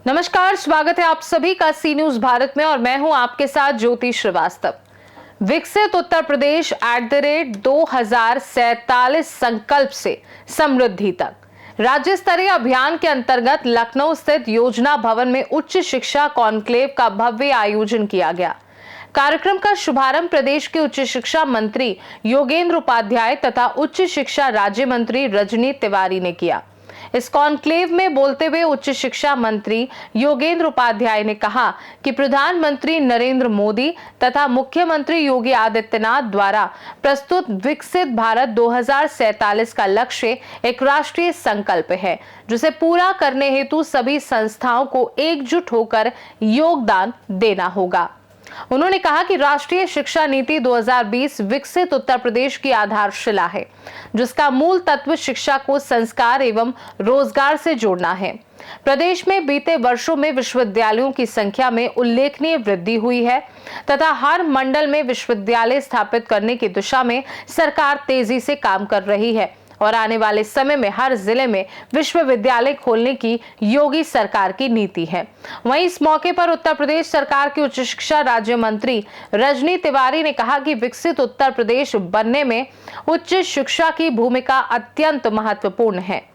नमस्कार, स्वागत है आप सभी का सी न्यूज भारत में और मैं हूं आपके साथ ज्योति श्रीवास्तव। विकसित उत्तर प्रदेश @2047 संकल्प से समृद्धि तक राज्य स्तरीय अभियान के अंतर्गत लखनऊ स्थित योजना भवन में उच्च शिक्षा कॉन्क्लेव का भव्य आयोजन किया गया। कार्यक्रम का शुभारंभ प्रदेश के उच्च शिक्षा मंत्री योगेंद्र उपाध्याय तथा उच्च शिक्षा राज्य मंत्री रजनी तिवारी ने किया। इस कॉन्क्लेव में बोलते हुए उच्च शिक्षा मंत्री योगेंद्र उपाध्याय ने कहा कि प्रधानमंत्री नरेंद्र मोदी तथा मुख्यमंत्री योगी आदित्यनाथ द्वारा प्रस्तुत विकसित भारत 2047 का लक्ष्य एक राष्ट्रीय संकल्प है, जिसे पूरा करने हेतु सभी संस्थाओं को एकजुट होकर योगदान देना होगा। उन्होंने कहा कि राष्ट्रीय शिक्षा नीति 2020 विकसित उत्तर प्रदेश की आधारशिला है, जिसका मूल तत्व शिक्षा को संस्कार एवं रोजगार से जोड़ना है। प्रदेश में बीते वर्षों में विश्वविद्यालयों की संख्या में उल्लेखनीय वृद्धि हुई है तथा हर मंडल में विश्वविद्यालय स्थापित करने की दिशा में सरकार तेजी से काम कर रही है और आने वाले समय में हर जिले में विश्वविद्यालय खोलने की योगी सरकार की नीति है। वहीं इस मौके पर उत्तर प्रदेश सरकार के उच्च शिक्षा राज्य मंत्री रजनी तिवारी ने कहा कि विकसित उत्तर प्रदेश बनने में उच्च शिक्षा की भूमिका अत्यंत महत्वपूर्ण है।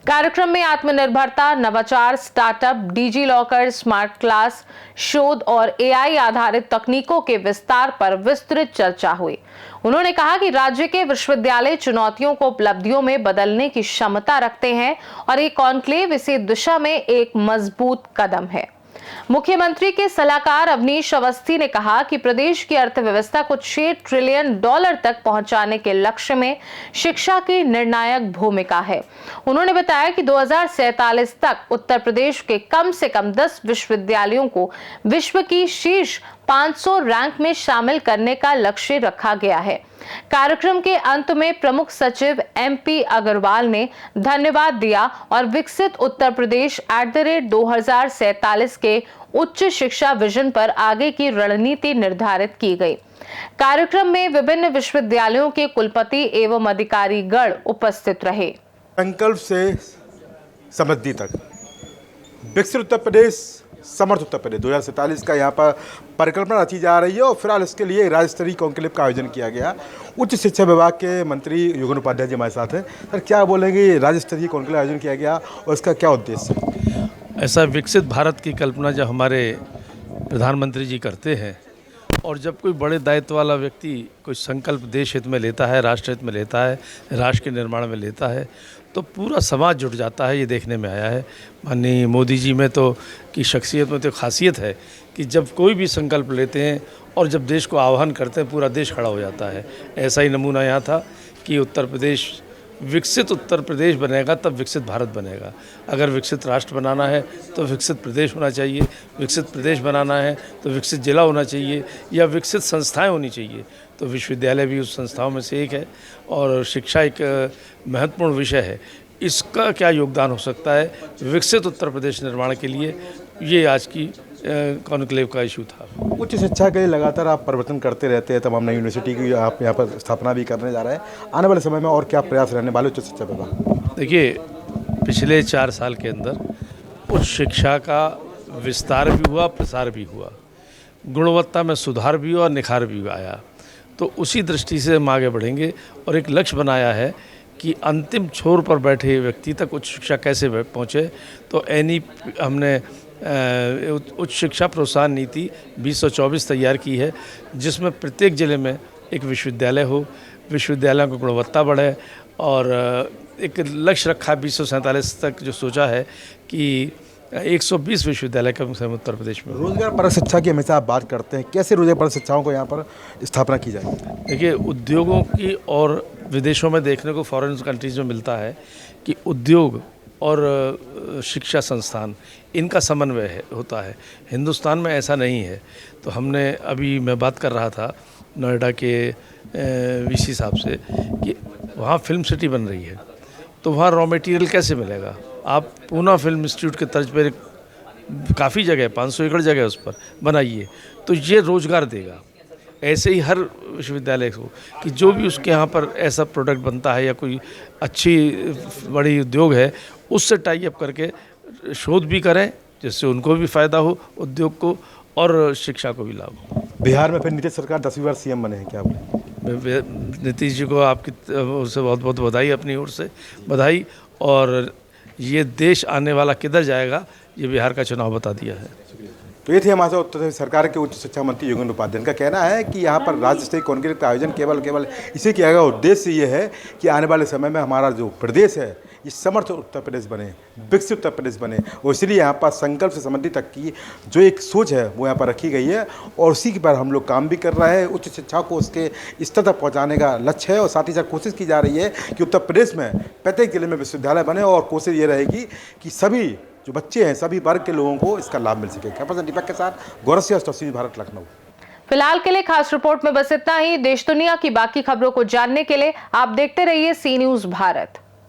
कार्यक्रम में आत्मनिर्भरता, नवाचार, startup, digi locker, smart class, शोध और एआई आधारित तकनीकों के विस्तार पर विस्तृत चर्चा हुई। उन्होंने कहा कि राज्य के विश्वविद्यालय चुनौतियों को उपलब्धियों में बदलने की क्षमता रखते हैं और ये कॉन्क्लेव इसी दिशा में एक मजबूत कदम है। मुख्यमंत्री के सलाहकार अवनीश अवस्थी ने कहा कि प्रदेश की अर्थव्यवस्था को $6 ट्रिलियन तक पहुंचाने के लक्ष्य में शिक्षा की निर्णायक भूमिका है। उन्होंने बताया कि 2047 तक उत्तर प्रदेश के कम से कम 10 विश्वविद्यालयों को विश्व की शीर्ष 500 रैंक में शामिल करने का लक्ष्य रखा गया है। कार्यक्रम के अंत में प्रमुख सचिव MP अग्रवाल ने धन्यवाद दिया और विकसित उत्तर प्रदेश @2047 के उच्च शिक्षा विजन पर आगे की रणनीति निर्धारित की गई। कार्यक्रम में विभिन्न विश्वविद्यालयों के कुलपति एवं अधिकारीगण उपस्थित रहे। संकल्प से समृद्धि तक विकसित उत्तर प्रदेश समर्थ उत्तर प्रदेश 2047 का यहाँ पर परिकल्पना रची जा रही है और फिलहाल इसके लिए राज्य स्तरीय कॉन्क्लेव का आयोजन किया गया। उच्च शिक्षा विभाग के मंत्री योगेंद्र उपाध्याय जी हमारे साथ हैं। सर, क्या बोलेंगे, राज्य स्तरीय कॉन्क्लेव आयोजन किया गया और इसका क्या उद्देश्य है? ऐसा विकसित भारत की कल्पना जब हमारे प्रधानमंत्री जी करते हैं और जब कोई बड़े दायित्व वाला व्यक्ति कोई संकल्प देश हित में लेता है, राष्ट्र हित में लेता है, राष्ट्र के निर्माण में लेता है, तो पूरा समाज जुट जाता है। ये देखने में आया है। माननीय मोदी जी में तो की शख्सियत में तो खासियत है कि जब कोई भी संकल्प लेते हैं और जब देश को आह्वान करते हैं, पूरा देश खड़ा हो जाता है। ऐसा ही नमूना यहाँ था कि उत्तर प्रदेश विकसित उत्तर प्रदेश बनेगा तब विकसित भारत बनेगा। अगर विकसित राष्ट्र बनाना है तो विकसित प्रदेश होना चाहिए, विकसित प्रदेश बनाना है तो विकसित जिला होना चाहिए या विकसित संस्थाएं होनी चाहिए। तो विश्वविद्यालय भी उस संस्थाओं में से एक है और शिक्षा एक महत्वपूर्ण विषय है। इसका क्या योगदान हो सकता है विकसित उत्तर प्रदेश निर्माण के लिए, ये आज की कॉन्क्लेव का इशू था। उच्च शिक्षा के लिए लगातार आप परिवर्तन करते रहते हैं, तमाम नई यूनिवर्सिटी की आप यहाँ पर स्थापना भी करने जा रहे हैं। आने वाले समय में और क्या प्रयास रहने वाले उच्च शिक्षा विभाग? देखिए, पिछले 4 साल के अंदर उच्च शिक्षा का विस्तार भी हुआ, प्रसार भी हुआ, गुणवत्ता में सुधार भी हुआ और निखार भी आया। तो उसी दृष्टि से हम आगे बढ़ेंगे और एक लक्ष्य बनाया है कि अंतिम छोर पर बैठे व्यक्ति तक उच्च शिक्षा कैसे पहुँचे। तो हमने उच्च शिक्षा प्रोत्साहन नीति 2024 तैयार की है, जिसमें प्रत्येक जिले में एक विश्वविद्यालय हो, विश्वविद्यालयों की गुणवत्ता बढ़े और एक लक्ष्य रखा 2047 तक जो सोचा है कि 120 विश्वविद्यालय कम से कम उत्तर प्रदेश में। रोजगार परक शिक्षा की हमेशा आप बात करते हैं, कैसे रोजगार परक शिक्षाओं को यहाँ पर स्थापना की जाए? देखिए, उद्योगों की और विदेशों में देखने को फॉरेन कंट्रीज़ में मिलता है कि उद्योग और शिक्षा संस्थान इनका समन्वय होता है। हिंदुस्तान में ऐसा नहीं है। तो हमने अभी मैं बात कर रहा था नोएडा के VC साहब से कि वहाँ फिल्म सिटी बन रही है, तो वहाँ रॉ मटेरियल कैसे मिलेगा? आप पूना फिल्म इंस्टीट्यूट के तर्ज पर काफ़ी जगह 500 एकड़ जगह उस पर बनाइए, तो ये रोज़गार देगा। ऐसे ही हर विश्वविद्यालय को कि जो भी उसके यहाँ पर ऐसा प्रोडक्ट बनता है या कोई अच्छी बड़ी उद्योग है उससे टाई अप करके शोध भी करें, जिससे उनको भी फ़ायदा हो, उद्योग को और शिक्षा को भी लाभ हो। बिहार में फिर नीतीश सरकार 10वीं बार सीएम बने हैं, क्या बोले? नीतीश जी को आपकी उससे बहुत बहुत बधाई, अपनी ओर से बधाई। और ये देश आने वाला किधर जाएगा ये बिहार का चुनाव बता दिया है। तो ये थे हमारे साथ उत्तर प्रदेश सरकार के उच्च शिक्षा मंत्री योगेंद्र उपाध्याय। इनका कहना है कि यहाँ पर राज्य स्तरीय कॉन्क्लेव का आयोजन केवल इसी किया गया उद्देश्य ये है कि आने वाले समय में हमारा जो प्रदेश है ये समर्थ उत्तर प्रदेश बने, विकसित उत्तर प्रदेश बने। और इसलिए यहाँ पर संकल्प से समृद्धि तक की जो एक सोच है वो यहाँ पर रखी गई है और उसी के पर हम लोग काम भी कर रहे हैं। उच्च शिक्षा को उसके स्तर तक पहुँचाने का लक्ष्य है और साथ ही साथ कोशिश की जा रही है कि उत्तर प्रदेश में प्रत्येक जिले में विश्वविद्यालय बने और कोशिश ये रहेगी कि सभी जो बच्चे हैं सभी वर्ग के लोगों को इसका लाभ मिल सके। कैमरा पर्सन दीपक के साथ गौरव सिंह, तस्वीर भारत, लखनऊ। फिलहाल के लिए खास रिपोर्ट में बस इतना ही। देश दुनिया की बाकी खबरों को जानने के लिए आप देखते रहिए सी न्यूज़ भारत।